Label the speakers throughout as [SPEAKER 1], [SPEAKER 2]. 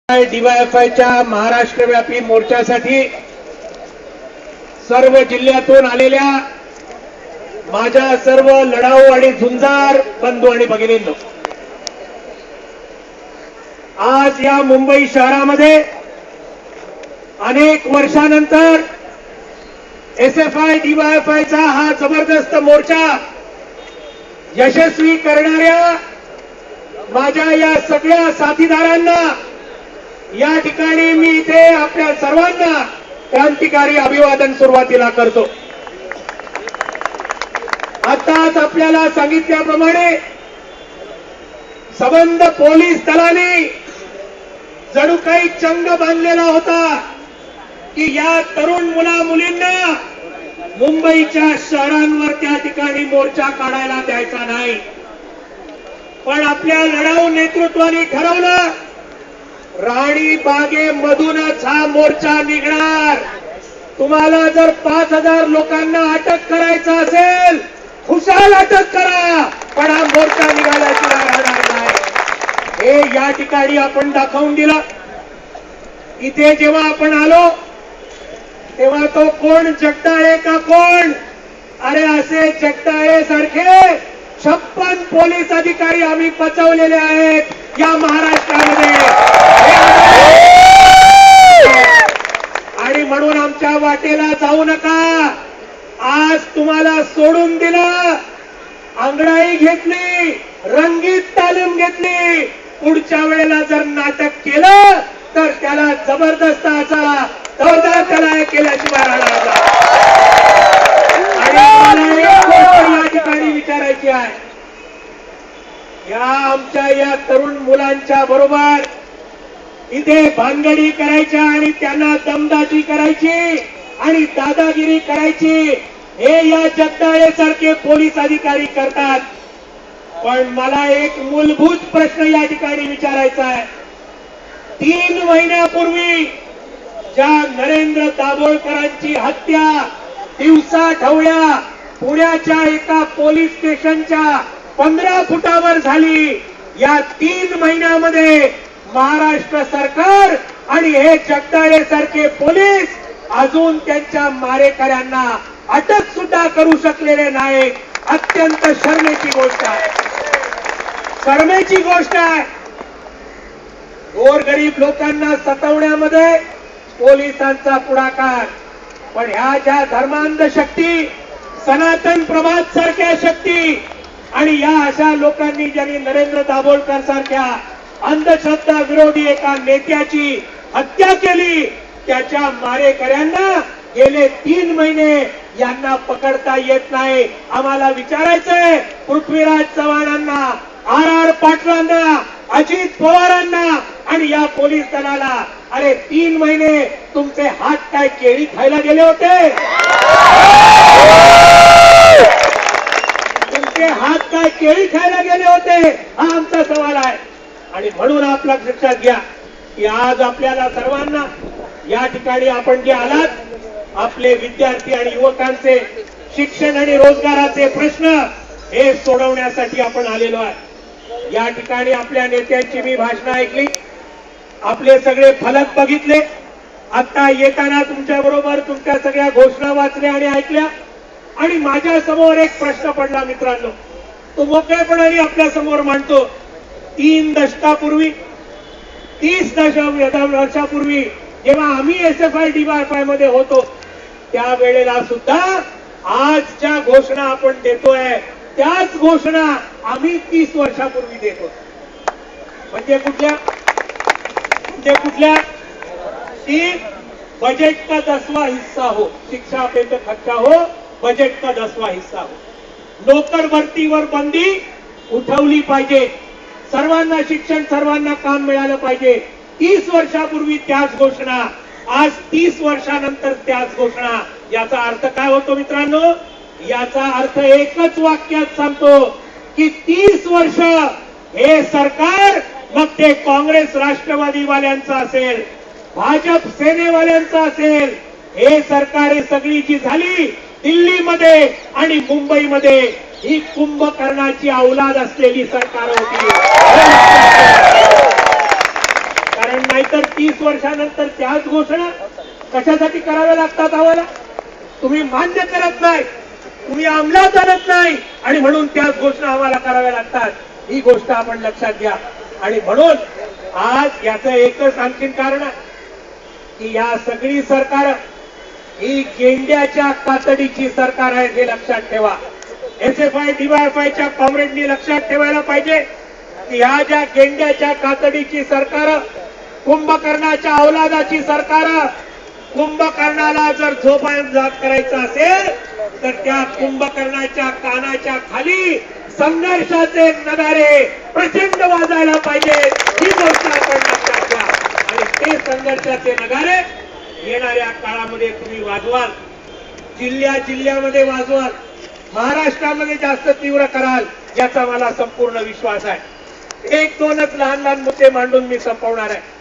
[SPEAKER 1] डीवायएफआयच्या महाराष्ट्रव्यापी मोर्चासाठी सर्व जिल्ह्यातून आलेल्या माझ्या सर्व लढाऊ आणि झुंजार बंधू आणि भगिनींनो, आज या मुंबई शहरामध्ये अनेक वर्षानंतर एसएफआय डीवायएफआयचा हा जबरदस्त मोर्चा यशस्वी करणाऱ्या माझ्या या सगळ्या साथीदारांना या ठिकाणी मी इथे आपल्या सर्वांना क्रांतिकारी अभिवादन सुरुवातीला करतो। आताच आपल्याला सांगितल्याप्रमाणे संबंध पोलीस दलाने जणू काही चंग बांधलेला होता की या तरुण मुला मुलींना मुंबईच्या शहरांवर त्या ठिकाणी मोर्चा काढायला द्यायचा नाही। पण आपल्या लढाऊ नेतृत्वाने ठरवलं, राणी बागेमधूनच हा मोर्चा निघणार। तुम्हाला जर 5000 लोकांना अटक करायचं असेल, खुशाल अटक करा, पण हा मोर्चा निघाल्याशिवाय राहणार नाही। हे या ठिकाणी आपण दाखवून दिलं। इथे जेव्हा आपण आलो तेव्हा तो कोण जगदाळे का कोण, अरे असे जगदाळे सारखे 56 पोलीस अधिकारी आम्ही बचावलेले आहेत या महाराष्ट्रामध्ये। आणि म्हणून आमच्या वाटेला जाऊ नका। आज तुम्हाला सोडून दिलं, अंगडाई घेतली, रंगीत तालीम घेतली। पुढच्या वेळेला जर नाटक केलं तर त्याला जबरदस्त असा दौरा त्याला केल्याशिवाय राहणार नाही। आणि मला एक गोष्ट या ठिकाणी विचारायची आहे, या आमच्या या तरुण मुलांच्या बरोबर इथे भानगडी करायच्या आणि त्यांना दमदाटी करायची आणि दादागिरी करायची, हे या जगदाळे सारखे पोलीस अधिकारी करतात। पण मला एक मूलभूत प्रश्न या ठिकाणी विचारायचा आहे। 3 महिन्यापूर्वी ज्या नरेंद्र दाभोळकरांची हत्या दिवसा ढवळ्या पुण्याच्या एका पोलीस स्टेशनच्या 15 फुटावर झाली, या 3 महिन्यामध्ये महाराष्ट्र सरकार आणि हे जगदाळे सारखे पोलीस अजून त्यांच्या मारेकऱ्यांना अटक सुद्धा करू शकलेले नाही। अत्यंत शरमेची गोष्ट आहे, शरमेची गोष्ट आहे। गोरगरीब लोकांना सतवण्यामध्ये पोलिसांचा पुढाकार, पण ह्या ज्या धर्मांध शक्ती, सनातन प्रभात सारख्या शक्ती आणि या अशा लोकांनी ज्यांनी नरेंद्र दाभोळकर सारख्या अंधश्रद्धा विरोधी एका नेत्याची हत्या केली, त्याच्या मारेकऱ्यांना गेले 3 महिने यांना पकडता येत नाही। आम्हाला विचारायचंय पृथ्वीराज चव्हाणांना, आर पाटलांना, अजित पवारांना आणि या पोलीस दलाला, अरे 3 महिने तुमचे हात काय केळी खायला गेले होते? तुमचे हात काय केळी खायला गेले होते? हा आमचा सवाल आहे। आणि म्हणून आपला लक्षात घ्या की आज आपल्याला सर्वांना या ठिकाणी आपण जे आलात, आपले विद्यार्थी आणि युवकांचे शिक्षण आणि रोजगाराचे प्रश्न हे सोडवण्यासाठी आपण आलेलो आहे। या ठिकाणी आपल्या नेत्यांची मी भाषणं ऐकली, आपले सगळे फलक बघितले, आता येताना तुमच्या बरोबर तुमच्या सगळ्या घोषणा वाचल्या आणि ऐकल्या। आणि माझ्या समोर एक प्रश्न पडला मित्रांनो, तो मोकळेपणाने आपल्या समोर मांडतो। 3 दशकापूर्वी, 30 वर्षापूर्वी जेव्हा आम्ही एसएफआय डीवायएफआय मध्ये होतो, त्यावेळेला सुद्धा आज ज्या घोषणा आपण देतोय त्याच घोषणा आम्ही 30 वर्षापूर्वी देतो। म्हणजे कुठल्या की बजट का 10वां हिस्सा हो, शिक्षा पे तो खर्चा हो, बजट का 10वां हिस्सा हो। नोकर भरतीवर बंदी उठवली पाहिजे, सर्वांना शिक्षण, सर्वांना काम मिळालं पाहिजे। 30 वर्षापूर्वी त्याच घोषणा, आज 30 वर्षानंतर त्याच घोषणा। याचा अर्थ काय होतो मित्रांनो? याचा अर्थ एकच वाक्यात सांगतो की 30 वर्ष हे सरकार, मग ते काँग्रेस राष्ट्रवादीवाल्यांचं असेल, भाजप सेनेवाल्यांचं असेल, हे सरकार ही सगळी जी झाली दिल्लीमध्ये आणि मुंबईमध्ये, ही कुंभकर्णाची औलाद असलेली सरकार होती। कारण पण नाहीतर 30 वर्षानंतर त्याच घोषणा कशासाठी कराव्या लागतात आम्हाला? तुम्ही मान्य करत नाही, तुम्ही अंमलात आणत नाही आणि म्हणून त्याच घोषणा आम्हाला कराव्या लागतात. ही गोष्ट आपण लक्षात घ्या. आणि म्हणून आज याचं एकच आणखीन कारण आहे की या सगळी सरकार ही गेंड्याच्या कातडीची सरकार आहे, हे लक्षात ठेवा. SFI DYFIच्या कॉम्रेडनी लक्षात ठेवायला पाहिजे की ह्या ज्या गेंड्याच्या कातडीची सरकार, कुंभकर्णाच्या औलादाची सरकार, कुंभकर्णाला जर झोपायजात करायचं असेल तर त्या कुंभकर्णाच्या कानाच्या खाली संघर्षाचे नगारे प्रचंड वाजायला पाहिजे. ही गोष्ट आपण लक्षात घ्या. आणि ते संघर्षाचे नगारे येणाऱ्या काळामध्ये तुम्ही वाजवाल, जिल्ह्यामध्ये वाजवाल, महाराष्ट्रामध्ये जास्त तीव्र कराल, याचा मला संपूर्ण विश्वास आहे. एक दोनच लहान लहान मुद्दे मांडून मी संपवणार आहे.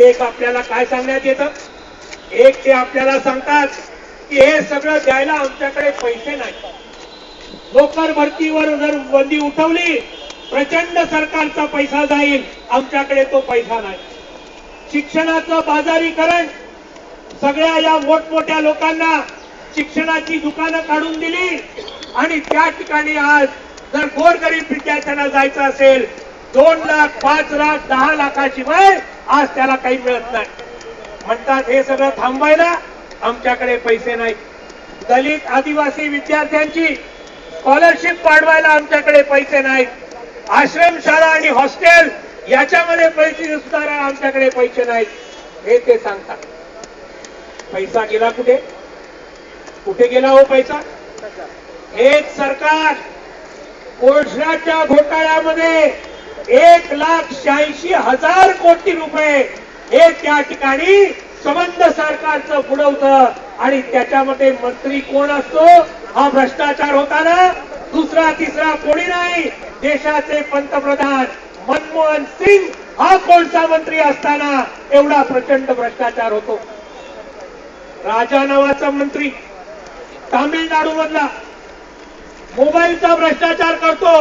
[SPEAKER 1] एक आपल्याला काय सांगण्यात येतं, एक ते आपल्याला सांगतात की हे सगळं द्यायला आमच्याकडे पैसे नाही. नोकर भरतीवर जर बंदी उठवली, प्रचंड सरकारचा पैसा जाईल, आमच्याकडे तो पैसा नाही. शिक्षणाचं बाजारीकरण, सगळ्या या मोठमोठ्या लोकांना शिक्षणाची दुकानं काढून दिली आणि त्या ठिकाणी आज जर गोरगरीब विद्यार्थ्यांना जायचं असेल 2 लाख, 5 लाख, 10 लाखाशिवाय आज त्याला काही मिळत नाही. म्हणतात हे सगळं थांबवायला आमच्याकडे पैसे नाहीत. दलित आदिवासी विद्यार्थ्यांची स्कॉलरशिप वाढवायला आमच्याकडे पैसे नाहीत. आश्रमशाळा आणि हॉस्टेल याच्यामध्ये पैसे सुधारायला आमच्याकडे पैसे नाहीत, हे ते सांगतात. पैसा गेला कुठे? कुठे गेला हो पैसा? एक सरकार कोळशाच्या घोटाळ्यामध्ये 1,86,000 कोटी रुपये हे त्या ठिकाणी संबंध सरकारचं बुडवतं आणि त्याच्यामध्ये मंत्री कोण असतो? हा भ्रष्टाचार होताना दुसरा तिसरा कोणी नाही, देशाचे पंतप्रधान मनमोहन सिंग हा कोळसा मंत्री असताना एवढा प्रचंड भ्रष्टाचार होतो. राजा नावाचा मंत्री तामिळनाडू मधला मोबाईलचा भ्रष्टाचार करतो.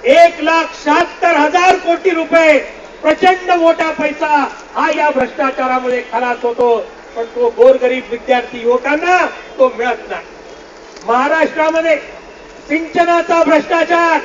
[SPEAKER 1] 1,76,000 कोटी रुपये प्रचंड मोठा पैसा हा या भ्रष्टाचारामध्ये खलास होतो. पण तो गोरगरीब विद्यार्थी युवकांना तो मिळत नाही. महाराष्ट्रामध्ये सिंचनाचा भ्रष्टाचार,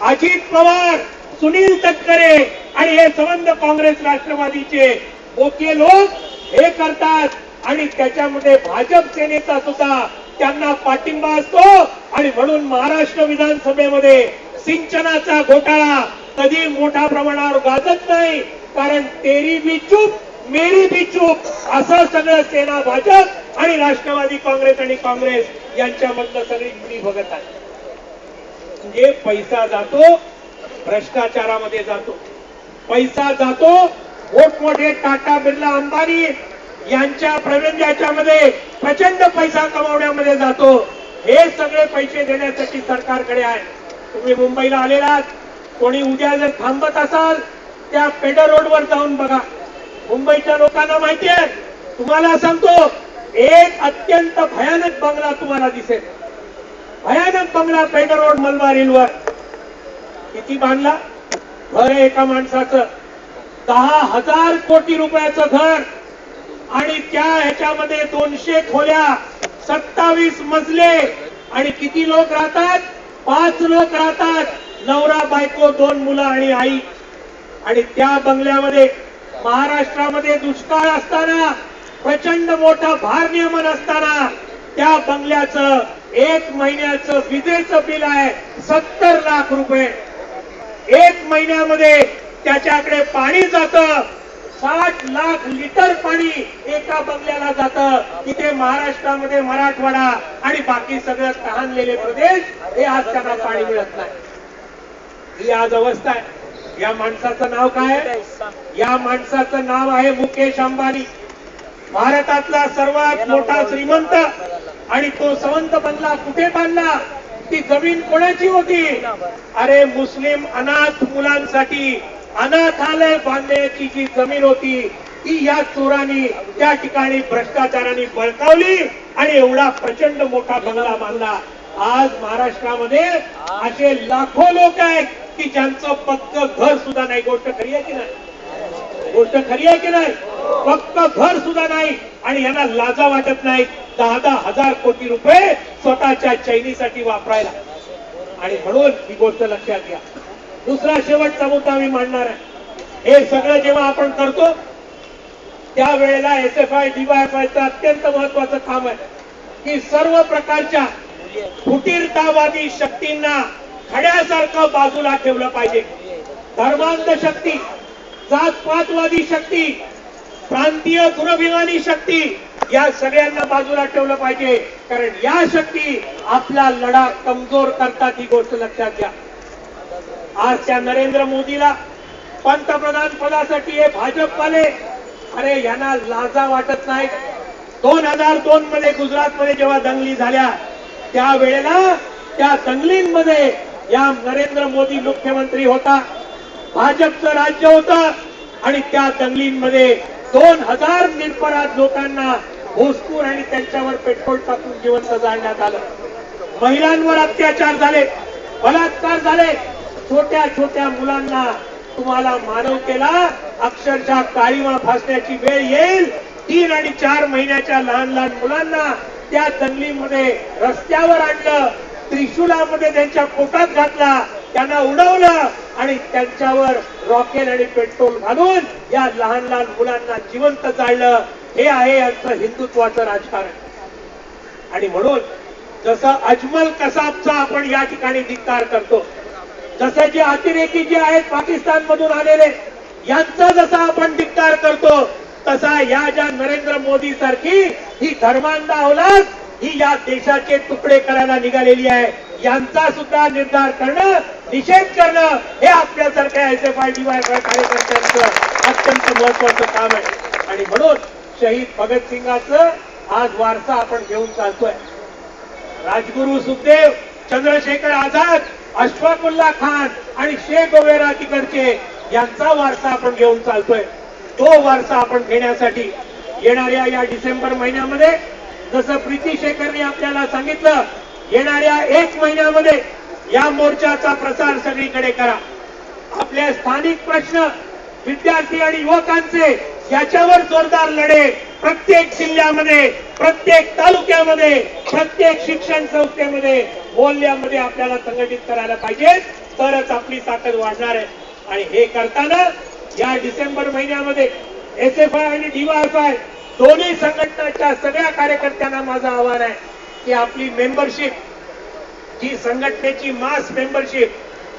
[SPEAKER 1] अजित पवार, सुनील तटकरे आणि हे संबंध काँग्रेस राष्ट्रवादीचे बोके लोक हे करतात आणि त्याच्यामध्ये भाजप सेनेचा सुद्धा त्यांना पाठिंबा असतो. आणि म्हणून महाराष्ट्र विधानसभेमध्ये सिंचनाचा घोटाळा कधी मोठ्या प्रमाणावर गाजत नाही, कारण तेरी भी चूप मेरी भी चूप असं सगळं सेना भाजप आणि राष्ट्रवादी काँग्रेस आणि काँग्रेस यांच्यामधलं सगळी जुनी बघत आहे. म्हणजे पैसा जातो भ्रष्टाचारामध्ये, जातो पैसा जातो मोठमोठे टाटा, बिर्ला, अंबानी यांच्या प्रबंधाच्यामध्ये प्रचंड पैसा कमावण्यामध्ये जातो. हे सगळे पैसे देण्यासाठी सरकारकडे आहे. तुम्ही मुंबईला आलेलात, कोणी उद्या जर थांबत असाल त्या पेडर रोडवर जाऊन बघा. मुंबईच्या लोकांना माहिती आहे, तुम्हाला सांगतो, एक अत्यंत भयानक बंगला तुम्हाला दिसेल. भयानक बंगला पेडर रोड मलबार हिलवर. किती बांधला? घर आहे एका माणसाचं 10,000 कोटी रुपयाचं घर आणि त्या ह्याच्यामध्ये 200 खोल्या, 27 मजले आणि किती लोक राहतात? 5 लोक राहतात, नवरा बायको 2 मुलं आणि आई. आणि त्या बंगल्यामध्ये महाराष्ट्रामध्ये दुष्काळ असताना, प्रचंड मोठा भारनियमन असताना त्या बंगल्याचं 1 महिन्याचं विजेचं बिल आहे 70 लाख रुपये. 1 महिन्यामध्ये त्याच्याकडे पाणी जातं 60 लाख लिटर पाणी एका बंगल्याला जातं. इथे महाराष्ट्रामध्ये मराठवाडा आणि बाकी सगळं तहानलेले प्रदेश हे आज त्यांना पाणी मिळत नाही. ही आज अवस्था आहे. या माणसाचं नाव काय आहे? या माणसाचं नाव आहे मुकेश अंबानी. भारतातला सर्वात मोठा श्रीमंत. आणि तो संबंध बंगला कुठे बांधला? ती जमीन कोणाची होती? अरे मुस्लिम अनाथ मुलांसाठी अनाथालय बांधण्याची जी जमीन होती ती या चोरांनी त्या ठिकाणी भ्रष्टाचाराने बळकावली आणि एवढा प्रचंड मोठा बंगला बांधला. आज महाराष्ट्रामध्ये असे लाखो लोक आहेत की ज्यांचं पक्क घर सुद्धा नाही. गोष्ट खरी आहे की नाही? गोष्ट खरी आहे की नाही? फक्त घर सुद्धा नाही आणि यांना लाजा वाटत नाही 10,000 कोटी रुपये स्वतःच्या चैनीसाठी वापरायला. आणि म्हणून ही गोष्ट लक्षात घ्या. दुसरा शेवटचा मुद्दा मी मांडणार आहे. हे सगळं जेव्हा आपण करतो त्यावेळेला एसएफआय डीवायएफआयचं अत्यंत महत्वाचं काम आहे की सर्व प्रकारच्या फुटीरतावादी शक्तींना खड्यासारखं बाजूला ठेवलं पाहिजे. धर्मांध शक्ती, जातपातवादी शक्ती, प्रांतीय दुरभिमानी शक्ती या सगळ्यांना बाजूला ठेवलं पाहिजे. कारण या शक्ती आपला लढा कमजोर करतात, ही गोष्ट लक्षात घ्या. आज त्या नरेंद्र मोदीला पंतप्रधान पदासाठी हे भाजपवाले, अरे यांना लाजा वाटत नाही. 2002 मध्ये गुजरातमध्ये जेव्हा दंगली झाल्या त्यावेळेला त्या दंगलींमध्ये या नरेंद्र मोदी मुख्यमंत्री होता, भाजपचं राज्य होतं आणि त्या दंगलींमध्ये 2000 निरपराध लोकांना घुसखोर आणि त्यांच्यावर पेट्रोल टाकून जिवंत जाळण्यात आलं. महिलांवर अत्याचार झाले, बलात्कार झाले, छोट्या छोट्या मुलांना तुम्हाला मानवतेला अक्षरशः काळीमा फासण्याची वेळ येईल. 3 आणि 4 महिन्याच्या लहान लहान मुलांना त्या दंगलीमध्ये रस्त्यावर आणलं, त्रिशूलामध्ये त्यांच्या पोटात घातला, त्यांना उडवलं आणि त्यांच्यावर रॉकेल आणि पेट्रोल घालून या लहान लहान मुलांना जिवंत जाळलं. हे आहे यांचं हिंदुत्वाचं राजकारण. आणि म्हणून जसं अजमल कसाबचा आपण या ठिकाणी धिक्कार करतो, जसं जे अतिरेकी जे आहेत पाकिस्तान मधून आलेले यांचा जसा आपण धिक्कार करतो, तसा या ज्या नरेंद्र मोदी सारखी ही धर्मांध औलाद ही या देशाचे तुकडे करायला निघालेली आहे, यांचा सुद्धा निर्धार करणं, निषेध करणं हे आपल्यासारख्या एसएफआय डीवायएफआय कार्यकर्त्यांचं अत्यंत महत्वाचं काम आहे. आणि म्हणून शहीद भगतसिंगाचं आज वारसा आपण घेऊन चालतोय. राजगुरू सुखदेव, चंद्रशेखर आझाद, अशफाकुल्ला खान आणि शेख वगैरे तिकडचे यांचा वारसा आपण घेऊन चालतोय. तो वारसा आपण घेण्यासाठी येणाऱ्या या डिसेंबर महिन्यामध्ये जसं प्रीती शेखरने आपल्याला सांगितलं, येणाऱ्या 1 महिन्यामध्ये या मोर्चाचा प्रसार सगळीकडे करा. आपल्या स्थानिक प्रश्न, विद्यार्थी आणि युवकांचे याच्यावर जोरदार लढे प्रत्येक जिल्ह्यामध्ये, प्रत्येक तालुक्यामध्ये, प्रत्येक शिक्षण संस्थेमध्ये, मोहल्ल्यामध्ये आपल्याला संघटित करायला पाहिजे, तरच आपली ताकद वाढणार आहे. आणि हे करताना या डिसेंबर महिन्यामध्ये एसएफआय आणि डीवायएफआय दोन्ही संघटनांच्या सगळ्या कार्यकर्त्यांना माझं आव्हान आहे की आपली मेंबरशिप, जी संघटनेची मास मेंबरशिप,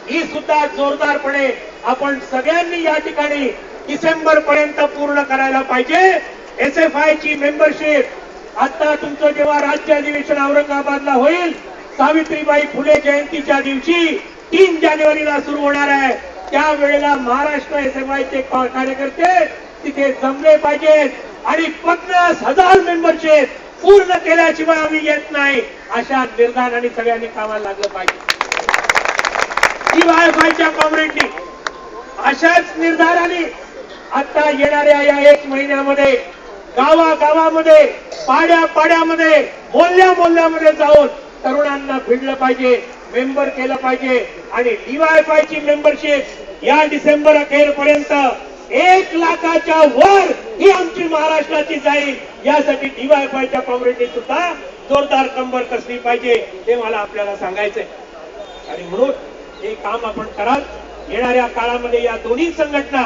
[SPEAKER 1] ही सुद्धा जोरदारपणे आपण सगळ्यांनी या ठिकाणी डिसेंबर पर्यंत पूर्ण करायला पाहिजे. एसएफआय ची मेंबरशिप आता तुमचं जेव्हा राज्य अधिवेशन औरंगाबादला होईल, सावित्रीबाई फुले जयंतीच्या दिवशी 3 जानेवारीला सुरू होणार आहे, त्यावेळेला महाराष्ट्र एसएफआयचे कार्यकर्ते तिथे जमले पाहिजेत आणि 50,000 मेंबरशिप पूर्ण केल्याशिवाय आम्ही येत नाही, अशा निर्धाराने सगळ्यांनी कामाला लागलं पाहिजे. डीवायएफआयच्या कॉम्रेडनी अशाच निर्धाराने आता येणाऱ्या या 1 महिन्यामध्ये गावागावामध्ये, पाड्यापाड्यामध्ये, मोहल्ल्यामध्ये जाऊन तरुणांना भिडलं पाहिजे, मेंबर केलं पाहिजे. आणि डीवायएफआय ची मेंबरशिप या डिसेंबर अखेरपर्यंत 1 लाखाच्या वर ही आमची महाराष्ट्राची जाईल. यासाठी डीवायएफआयच्या कॉम्रेडनी सुद्धा जोरदार कंबर कसली पाहिजे हे मला आपल्याला सांगायचंय. आणि म्हणून हे काम आपण कराल. येणाऱ्या काळामध्ये या दोन्ही संघटना,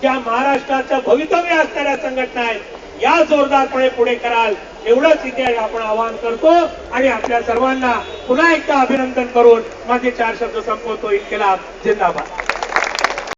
[SPEAKER 1] ज्या महाराष्ट्राचं भवितव्य असणाऱ्या संघटना आहेत, या जोरदारपणे पुढे कराल, एवढंच इथे आपण आवाहन करतो. आणि आपल्या सर्वांना पुन्हा एकदा अभिनंदन करून माझे 4 शब्द संपवतो. इनकिलाब जिंदाबाद.